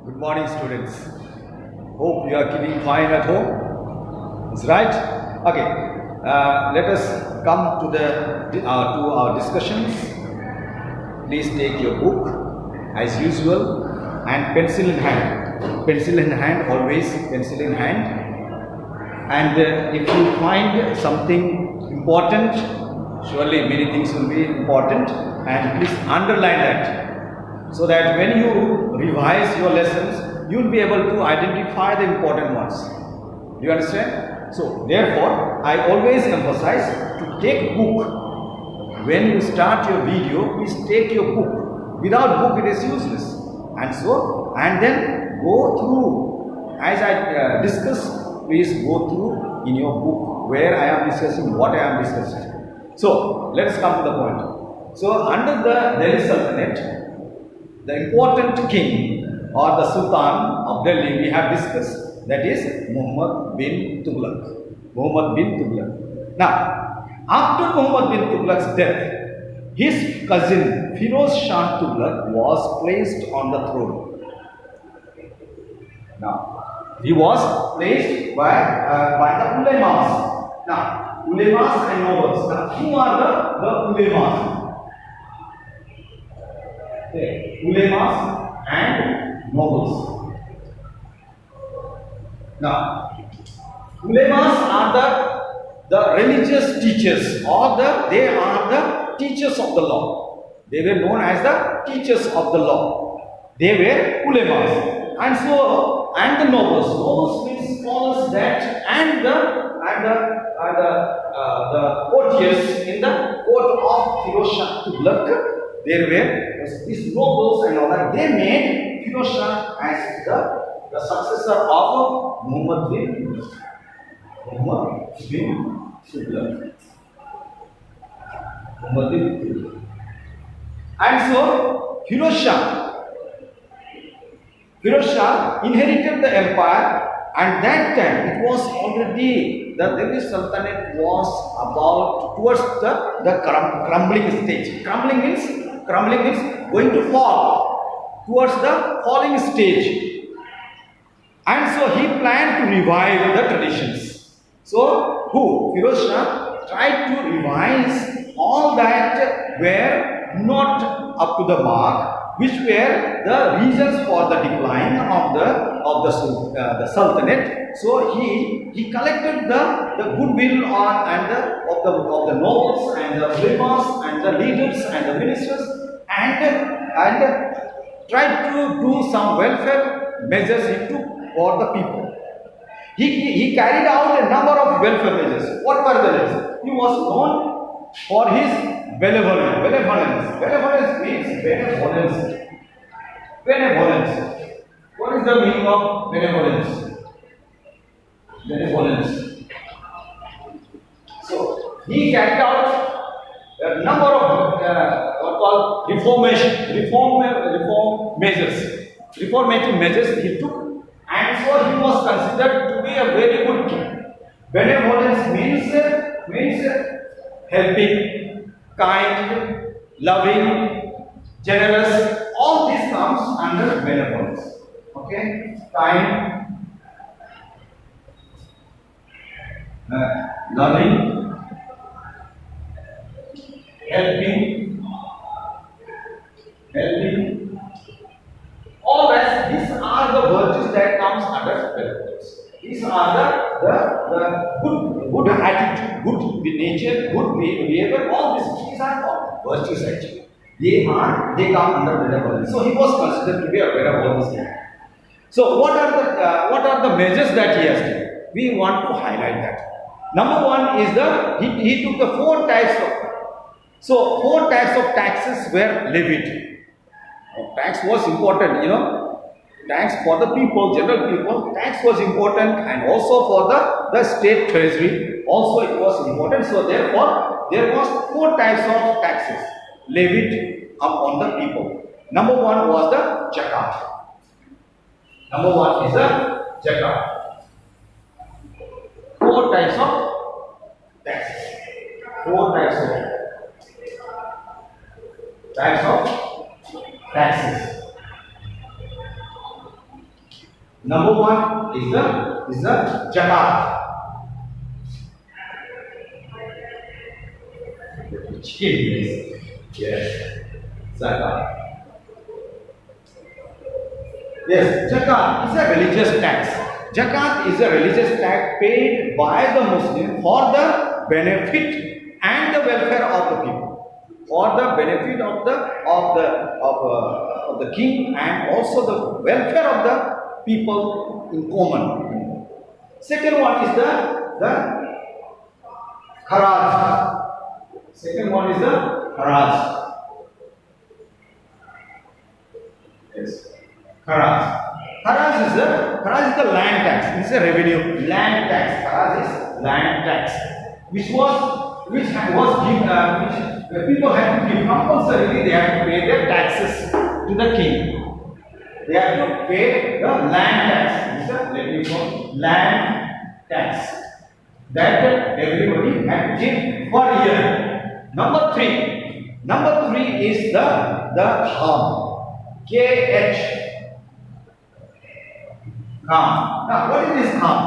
Good morning, students. Hope you are keeping fine at home. Is right? Okay. Let us come to our discussions. Please take your book as usual and pencil in hand. Pencil in hand, always pencil in hand. And if you find something important, surely many things will be important, and please underline that, so that when you revise your lessons, you will be able to identify the important ones. Do you understand? So therefore, I always emphasize to take book. When you start your video, please take your book. Without book, it is useless. And then go through, as I discuss, please go through in your book where I am discussing what I am discussing. So let us come to the point. So under the Delhi Sultanate, the important king or the Sultan of Delhi we have discussed, that is Muhammad bin Tughlaq. Muhammad bin Tughlaq. Now, after Muhammad bin Tughlaq's death, his cousin Firoz Shah Tughlaq was placed on the throne. Now, he was placed by the ulemas. Now, ulemas and nobles. Now, who are the ulemas? Okay. Ulemas and nobles. Now, ulemas are the religious teachers, or they are the teachers of the law. They were known as the teachers of the law. They were ulemas. And the nobles. Nobles means scholars that and the courtiers in the court of Firoz Shah Tughlaq. There were these nobles and all that. They made Firoz Shah as the successor of Muhammad bin Tughlaq. And so Firoz Shah inherited the empire, and that time it was already, the Delhi Sultanate was about towards the crumbling stage. Crumbling means going to fall, towards the falling stage. And so he planned to revive the traditions. So Firoz Shah tried to revise all that were not up to the mark, which were the reasons for the decline of the Sultanate. So he collected the goodwill of the nobles and the ulemas and the leaders and the ministers, and tried to do some welfare measures for the people. He carried out a number of welfare measures. What were the measures? He was known for his benevolence. Benevolence means benevolence. What is the meaning of benevolence? Benevolence. So he carried out a number of what called reformative measures he took, and so he was considered to be a very good king. Benevolence means helping, kind, loving, generous. All this comes under benevolence. Okay, kind, loving, helping. All rest, these are the virtues that comes under benevolence. These are the good attitude, good nature, good behavior. All these are called virtues actually. They come under benevolence. So he was considered to be a benevolent king. So what are the measures that he has taken? We want to highlight that. Number one is he took the four types of taxes were levied. Tax was important, tax for the people, general people. Tax was important, and also for the state treasury. Also, it was important. So therefore, there was four types of taxes levied upon the people. Number one was the zakat. Number one is the zakat. Four types of taxes. Four types of taxes. Number one is the zakat. Yes, zakat. Yes, zakat is a religious tax. Zakat is a religious tax paid by the Muslim for the benefit and the welfare of the people, for the benefit of the king and also the welfare of the people in common. Second one is the kharaj. Second one is the kharaj. Yes. Kharaj. Kharaj is the land tax. This is a revenue. Land tax. Kharaj is land tax, which people had to give compulsorily. They have to pay their taxes to the king. They have to pay the land tax. This is a revenue land tax that everybody had to give for a year. Number three is the kham. KH. Kham. Now, what is this kham?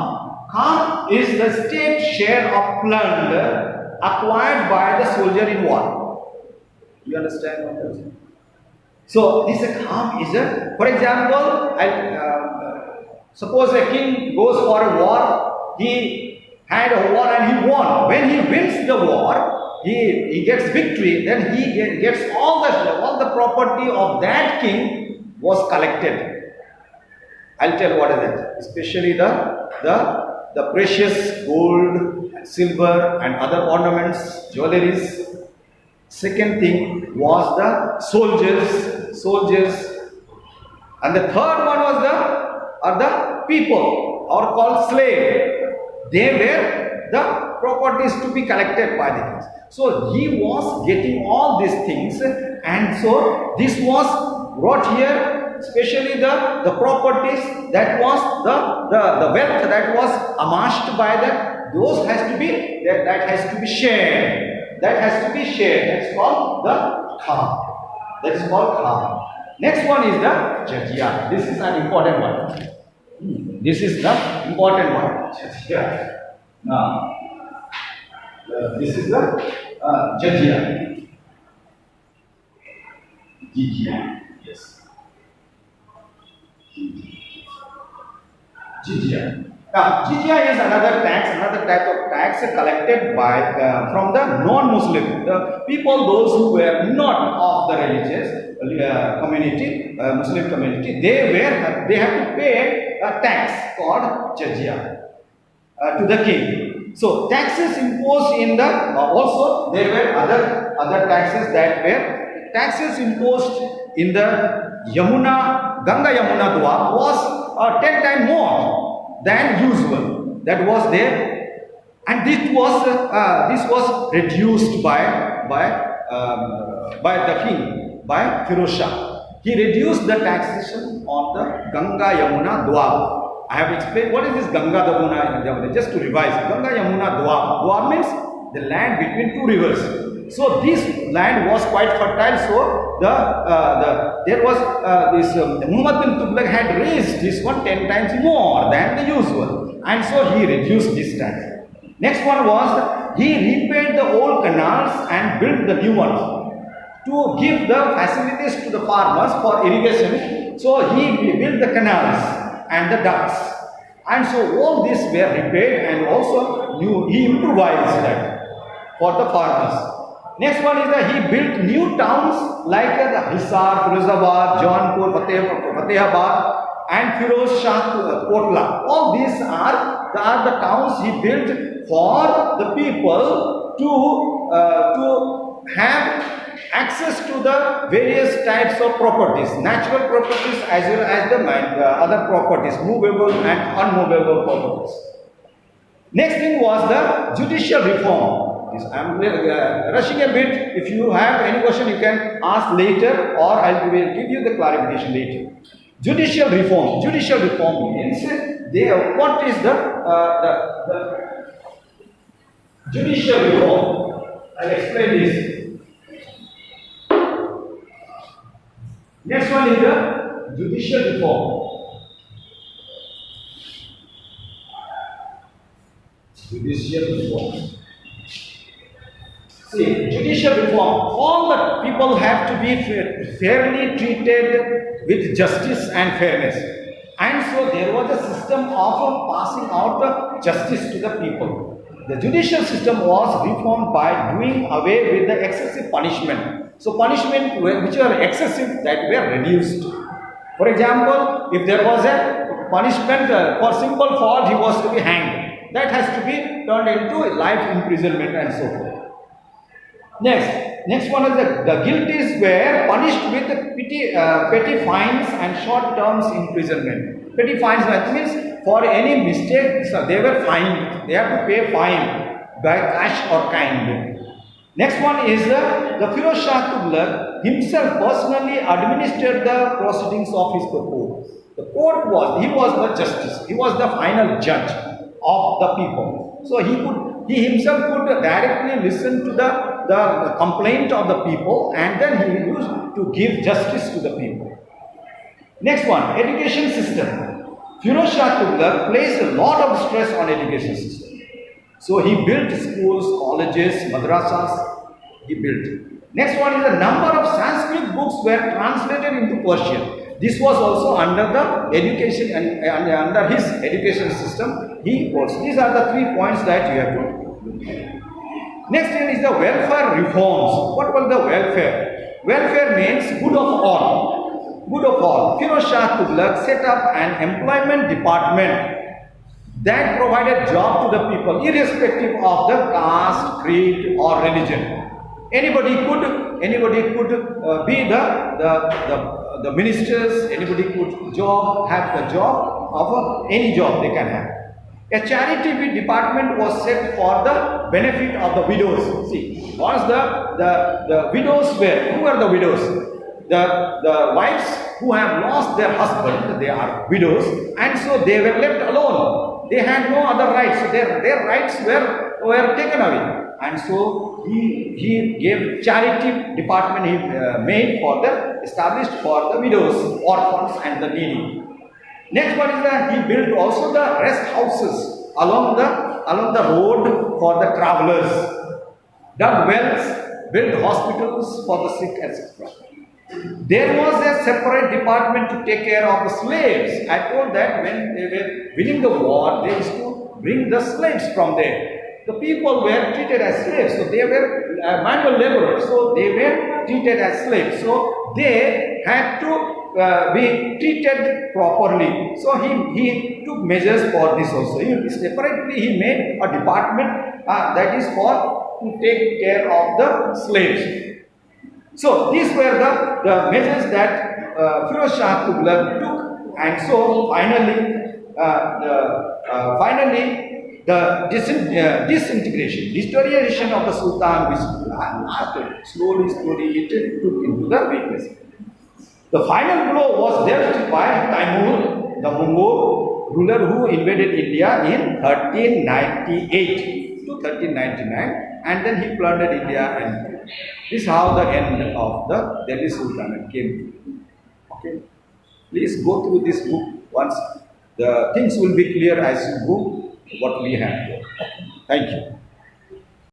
Kham is the state share of plunder acquired by the soldier in war. You understand what I'm saying? So, this kham is for example, suppose a king goes for a war, he had a war and he won. When he wins the war, he gets victory, then he gets all the property of that king was collected. I'll tell what is that. Especially the precious gold, silver and other ornaments, jewelries. Second thing was the soldiers. And the third one was the people, or called slave. They were the properties to be collected by the kings. So he was getting all these things, and so this was brought here, especially the properties that was the wealth that was amassed by them. Those has to be that has to be shared. That has to be shared. That's called the kham. That is called kham. Next one is the jizya. This is an important one. This is the important one. Jizya. Now, this is the jizya. Jizya. Yes. Jizya. Now, jizya is another type of tax collected by from the non-Muslim, the people, those who were not of the religious community, Muslim community. They have to pay a tax called jizya to the king. So, taxes imposed in the also there were other taxes that were taxes imposed in the Ganga Yamuna Dua was 10 times more than usual. That was there, and this was reduced by the king, by Firoz Shah. He reduced the taxation on the Ganga Yamuna Dua. I have explained what is this Ganga Yamuna. Just to revise, Ganga Yamuna Dua. Dua means the land between two rivers. So this land was quite fertile. So there was Muhammad bin Tughlaq had raised this one 10 times more than the usual, and so he reduced this tax. Next one was he repaid the old canals and built the new ones to give the facilities to the farmers for irrigation. So he built the canals and the ducts, and so all these were repaid, and also he improvised that for the farmers. Next one is that he built new towns like the Hisar, Firozabad, Jaunpur, Fatehabad and Firoz Shah Kotla. All these are the towns he built for the people to have access to the various types of properties, natural properties as well as the other properties, movable and unmovable properties. Next thing was the judicial reform. I am rushing a bit. If you have any question, you can ask later, or I will give you the clarification later. Judicial reform. Judicial reform means what is the judicial reform? I will explain this. Next one is the judicial reform. Judicial reform. See, judicial reform, all the people have to be fairly treated with justice and fairness. And so there was a system of passing out the justice to the people. The judicial system was reformed by doing away with the excessive punishment. So punishment which were excessive, that were reduced. For example, if there was a punishment for simple fault, he was to be hanged. That has to be turned into life imprisonment and so forth. Next one is the guilties were punished with petty fines and short terms imprisonment. Petty fines means for any mistake, so they were fined. They have to pay fine by cash or kind. Next one is the Firoz Shah Tughlaq himself personally administered the proceedings of his court. The court he was the justice. He was the final judge of the people. So he himself could directly listen to the complaint of the people, and then he used to give justice to the people. Next one, education system. Firoz Shah Tughlaq placed a lot of stress on education system. So he built schools, colleges, madrasas, he built. Next one is the number of Sanskrit books were translated into Persian. This was also under the education and under his education system. These are the 3 points that you have to look at. Next one is the welfare reforms. What was the welfare? Welfare means good of all. Good of all. Firoz Shah Tughlaq set up an employment department that provided job to the people irrespective of the caste, creed or religion. Anybody could be the ministers, anybody could have the job of any job they can have. A charity department was set for the benefit of the widows. See, once the widows were, who are the widows? The wives who have lost their husband, they are widows, and so they were left alone. They had no other rights. So their rights were taken away. And so he gave charity department established for the widows, orphans and the needy. Next one is that he built also the rest houses along the road for the travelers, dug wells, built hospitals for the sick, etc. There was a separate department to take care of the slaves. I told that when they were winning the war, they used to bring the slaves from there. The people were treated as slaves, so they were manual laborers, so they were treated as slaves. So they had to be treated properly. So he took measures for this also. Separately he made a department that is to take care of the slaves. So these were the measures that Firoz Shah Tughlaq took, and so finally the disintegration, deterioration of the Sultan, which slowly it took into the weakness. The final blow was dealt by Taimur, the Mongol ruler who invaded India in 1398 to 1399, and then he plundered India, and this is how the end of the Delhi Sultanate came. Okay, please go through this book once. The things will be clear as you go what we have here. Thank you.